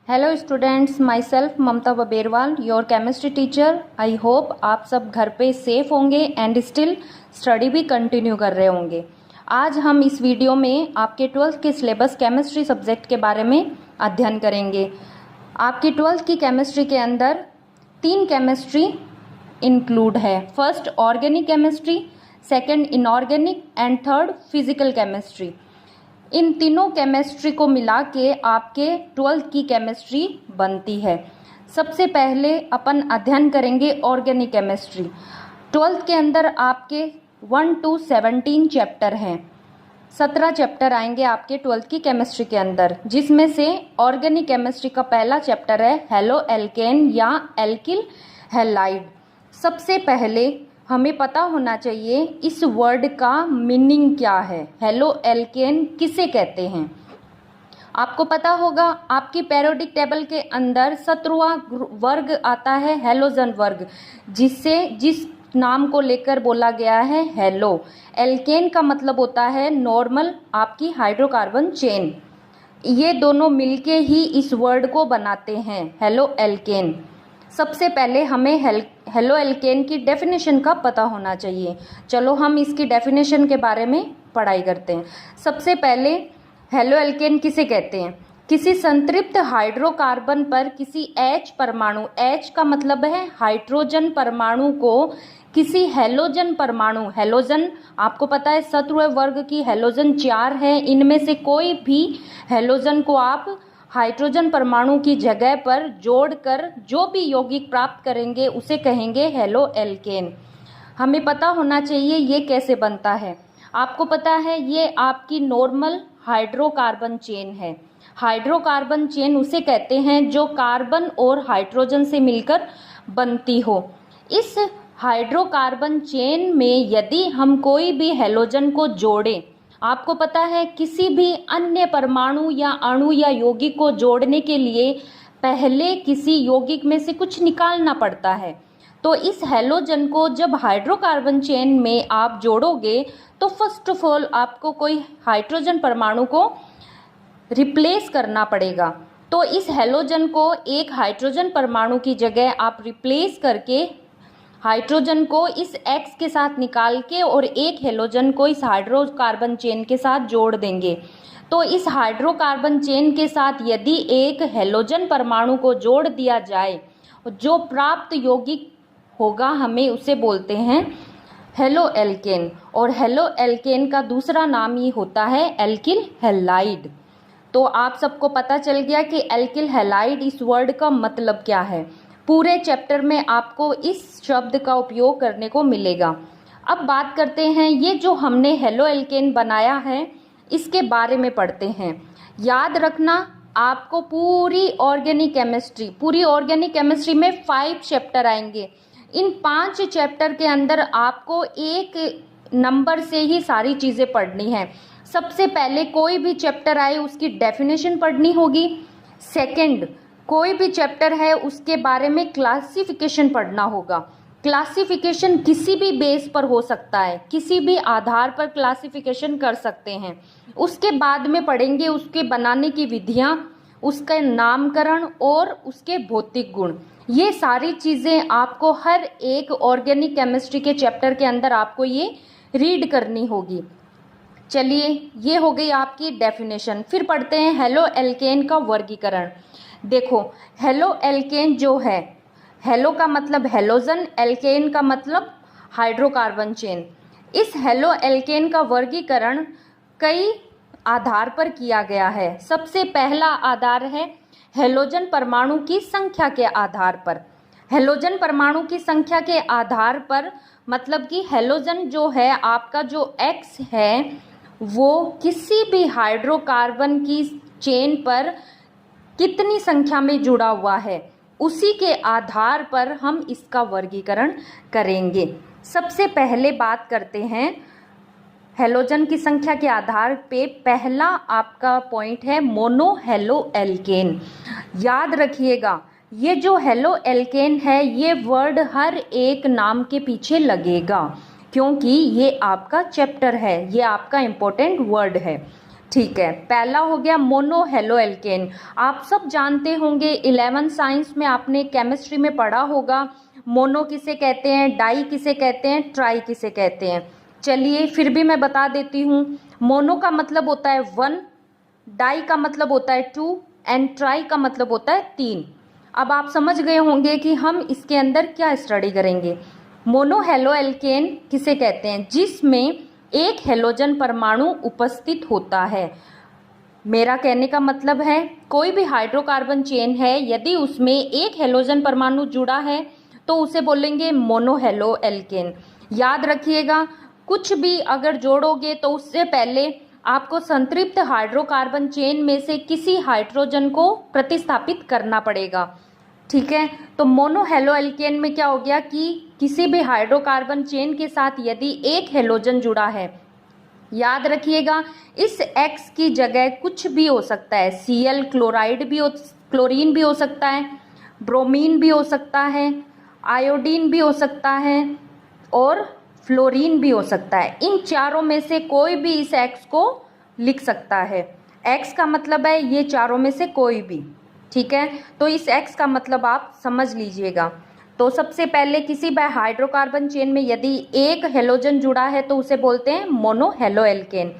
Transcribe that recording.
Hello students, myself Mamta Baberwal, your chemistry teacher. I hope आप सब घर पे सेफ होंगे एंड स्टिल स्टडी भी कंटिन्यू कर रहे होंगे। आज हम इस वीडियो में आपके 12th के सिलेबस केमिस्ट्री सब्जेक्ट के बारे में अध्ययन करेंगे। आपकी 12th की केमिस्ट्री के अंदर 3 केमिस्ट्री इंक्लूड है। First organic chemistry, second inorganic and third physical chemistry. इन तीनों केमिस्ट्री को मिला के आपके 12th की केमिस्ट्री बनती है। सबसे पहले अपन अध्ययन करेंगे ऑर्गेनिक केमिस्ट्री। 12th के अंदर आपके 1 to 17 चैप्टर हैं। 17 चैप्टर आएंगे आपके 12th की केमिस्ट्री के अंदर, जिसमें से ऑर्गेनिक केमिस्ट्री का पहला चैप्टर है हेलो एल्केन या एल्किल हैलाइड। सबसे पहले हमें पता होना चाहिए इस वर्ड का मीनिंग क्या है। हेलो एल्केन किसे कहते हैं? आपको पता होगा, आपकी पेरियोडिक टेबल के अंदर 17वां वर्ग आता है हेलोजन वर्ग, जिस नाम को लेकर बोला गया है हेलो। एल्केन का मतलब होता है नॉर्मल आपकी हाइड्रोकार्बन चेन। ये दोनों मिलके ही इस वर्ड को बनाते हैं हेलो एल्केन। सबसे पहले हमें हेलो एल्केन की डेफिनेशन का पता होना चाहिए। चलो हम इसकी डेफिनेशन के बारे में पढ़ाई करते हैं। सबसे पहले हेलो एल्केन किसे कहते हैं? किसी संतृप्त हाइड्रोकार्बन पर किसी H परमाणु, H का मतलब है हाइड्रोजन परमाणु को किसी हेलोजन परमाणु, हेलोजन आपको पता है 17वें वर्ग की हेलोजन 4 है, इनमें से कोई भी हेलोजन को आप हाइड्रोजन परमाणु की जगह पर जोड़कर जो भी यौगिक प्राप्त करेंगे उसे कहेंगे हेलो एल्केन। हमें पता होना चाहिए ये कैसे बनता है। आपको पता है ये आपकी नॉर्मल हाइड्रोकार्बन चेन है। हाइड्रोकार्बन चेन उसे कहते हैं जो कार्बन और हाइड्रोजन से मिलकर बनती हो। इस हाइड्रोकार्बन चेन में यदि हम कोई भी हेलोजन को जोड़ें, आपको पता है किसी भी अन्य परमाणु या अणु या यौगिक को जोड़ने के लिए पहले किसी यौगिक में से कुछ निकालना पड़ता है। तो इस हेलोजन को जब हाइड्रोकार्बन चेन में आप जोड़ोगे तो फर्स्ट ऑफ ऑल आपको कोई हाइड्रोजन परमाणु को रिप्लेस करना पड़ेगा। तो इस हेलोजन को एक हाइड्रोजन परमाणु की जगह आप रिप्लेस करके हाइड्रोजन को इस X के साथ निकाल के और एक हेलोजन को इस हाइड्रोकार्बन चेन के साथ जोड़ देंगे। तो इस हाइड्रोकार्बन चेन के साथ यदि एक हेलोजन परमाणु को जोड़ दिया जाए, जो प्राप्त यौगिक होगा हमें उसे बोलते हैं हेलो एल्केन। और हेलो एल्केन का दूसरा नाम ही होता है एल्किल हैलाइड। तो आप सबको पता चल गया कि एल्किल हैलाइड इस वर्ड का मतलब क्या है। पूरे चैप्टर में आपको इस शब्द का उपयोग करने को मिलेगा। अब बात करते हैं ये जो हमने हेलो एल्केन बनाया है इसके बारे में पढ़ते हैं। याद रखना आपको पूरी ऑर्गेनिक केमिस्ट्री में 5 चैप्टर आएंगे। इन 5 चैप्टर के अंदर आपको एक नंबर से ही सारी चीज़ें पढ़नी है। सबसे पहले कोई भी चैप्टर आए उसकी डेफिनेशन पढ़नी होगी। सेकंड, कोई भी चैप्टर है उसके बारे में क्लासिफिकेशन पढ़ना होगा। क्लासिफिकेशन किसी भी बेस पर हो सकता है, किसी भी आधार पर क्लासिफिकेशन कर सकते हैं। उसके बाद में पढ़ेंगे उसके बनाने की विधियां, उसका नामकरण और उसके भौतिक गुण। ये सारी चीज़ें आपको हर एक ऑर्गेनिक केमिस्ट्री के चैप्टर के अंदर आपको ये रीड करनी होगी। चलिए, ये हो गई आपकी डेफिनेशन। फिर पढ़ते हैं हेलो एल्केन का वर्गीकरण। देखो, हेलो एल्केन जो है, हेलो का मतलब हेलोजन, एल्केन का मतलब हाइड्रोकार्बन चेन। इस हेलो एल्केन का वर्गीकरण कई आधार पर किया गया है। सबसे पहला आधार है हेलोजन परमाणु की संख्या के आधार पर। हेलोजन परमाणु की संख्या के आधार पर मतलब कि हेलोजन जो है आपका जो X है वो किसी भी हाइड्रोकार्बन की चेन पर कितनी संख्या में जुड़ा हुआ है, उसी के आधार पर हम इसका वर्गीकरण करेंगे। सबसे पहले बात करते हैं हेलोजन की संख्या के आधार पे। पहला आपका पॉइंट है मोनो हेलो एल्केन। याद रखिएगा, ये जो हेलो एल्केन है ये वर्ड हर एक नाम के पीछे लगेगा, क्योंकि ये आपका चैप्टर है, ये आपका इम्पोर्टेंट वर्ड है। ठीक है, पहला हो गया मोनो हेलो एल्केन। आप सब जानते होंगे 11 साइंस में आपने केमिस्ट्री में पढ़ा होगा मोनो किसे कहते हैं, डाई किसे कहते हैं, ट्राई किसे कहते हैं। चलिए फिर भी मैं बता देती हूँ। मोनो का मतलब होता है 1, डाई का मतलब होता है 2 एंड ट्राई का मतलब होता है 3। अब आप समझ गए होंगे कि हम इसके अंदर क्या स्टडी करेंगे। मोनो हेलो एल्केन किसे कहते हैं, जिसमें एक हेलोजन परमाणु उपस्थित होता है। मेरा कहने का मतलब है कोई भी हाइड्रोकार्बन चेन है, यदि उसमें एक हेलोजन परमाणु जुड़ा है तो उसे बोलेंगे मोनो हेलो एल्केन। याद रखिएगा, कुछ भी अगर जोड़ोगे तो उससे पहले आपको संतृप्त हाइड्रोकार्बन चेन में से किसी हाइड्रोजन को प्रतिस्थापित करना पड़ेगा। ठीक है, तो मोनो हेलो एल्केन में क्या हो गया कि किसी भी हाइड्रोकार्बन चेन के साथ यदि एक हेलोजन जुड़ा है, याद रखिएगा इस X की जगह कुछ भी हो सकता है। Cl क्लोराइड भी हो, क्लोरीन भी हो सकता है, ब्रोमीन भी हो सकता है, आयोडीन भी हो सकता है और फ्लोरीन भी हो सकता है। इन चारों में से कोई भी इस X को लिख सकता है। X का मतलब है ये चारों में से कोई भी। ठीक है, तो इस X का मतलब आप समझ लीजिएगा। तो सबसे पहले किसी भी हाइड्रोकार्बन चेन में यदि एक हेलोजन जुड़ा है तो उसे बोलते हैं मोनो हेलो एल्केन।